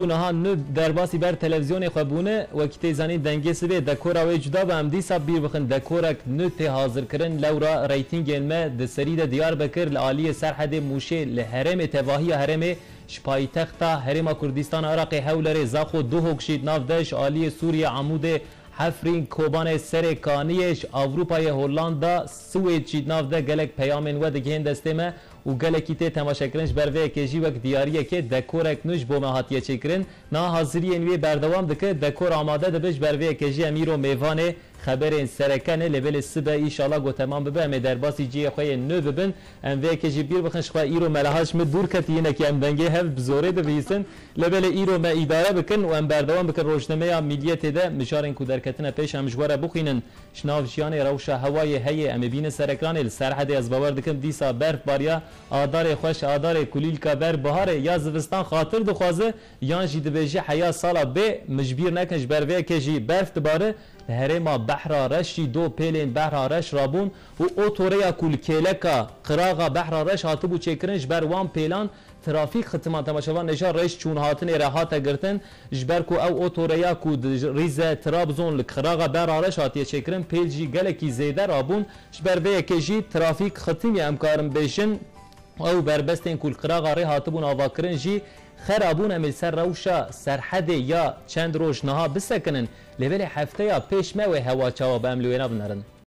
اونها نه درباسی بر تلویزیون خبونه وقتی زنی دنگی سوی دکورا و جدا و امدی سب بیر بخن دکورک نه ته حاضر کرن لورا ریتینگ علمه د سرید دیار بکر لالی سرحد موشه لحرم تواهی حرم شپای تختا حرم کردستان عراق حولر زاخو دو هکشید ناف دش آلی سوریه عمود حفرین کوبان سرکانیش اروپای هولاندا سوئد چید ناف ده گلک پیامن و ده گهند استمه و گلکی ته تماشا کرنش بروی کجی وقت دیاریه که دکورک نوش بوم هاتیه چکرن نا حاضری انوی بردوام دکه دکور آماده دبش بروی کجی امیرو میوانه خبر سرکنه لول سبه ایشالا گو تمام ببه ام درباسی جی خوی نو ببن ام وی کجی بیر بخنش خو ایرو ملهاش مد دور کتینه که ام دنگه هف بزوره ده بیسن لول ایرو ما اداره بکن و ام بردوام بکن روشنامه ملیت ده مشارن کو درکتنه پیش ام جواره بخینن شناف جیان روشا هوای هی ام بین سرکران السرحد از باور دکم دیسا برف باریا آدار خوش آدار کلیل کبر بهار یا زوستان خاطر دخوازه یان جی دبیجی حیا سالا به مجبیر نکنش بروی کجی برف دباره هرما بحر رشی دو پیلین بحر رش رابون و اوتوریا کل کلکا قراغا بحر رش هاتبو چکرنش بر وان پیلان ترافیک ختمان تماشاوان نشان رش چون هاتن راحت گرتن جبر کو او اوتوریا کو ریز ترابزون لقراغا بحر رش هاتیه چکرن پیلجی گلکی زیده رابون جبر به کجی ترافیک ختمی امکارم بیشن او بربستین کل قراغا ری هاتبون آواکرن جی خرابون امل سر روشا سرحد یا چند روش نها بسکنن لبل هفته یا پیش موی هوا چاوا به املوینا بنرن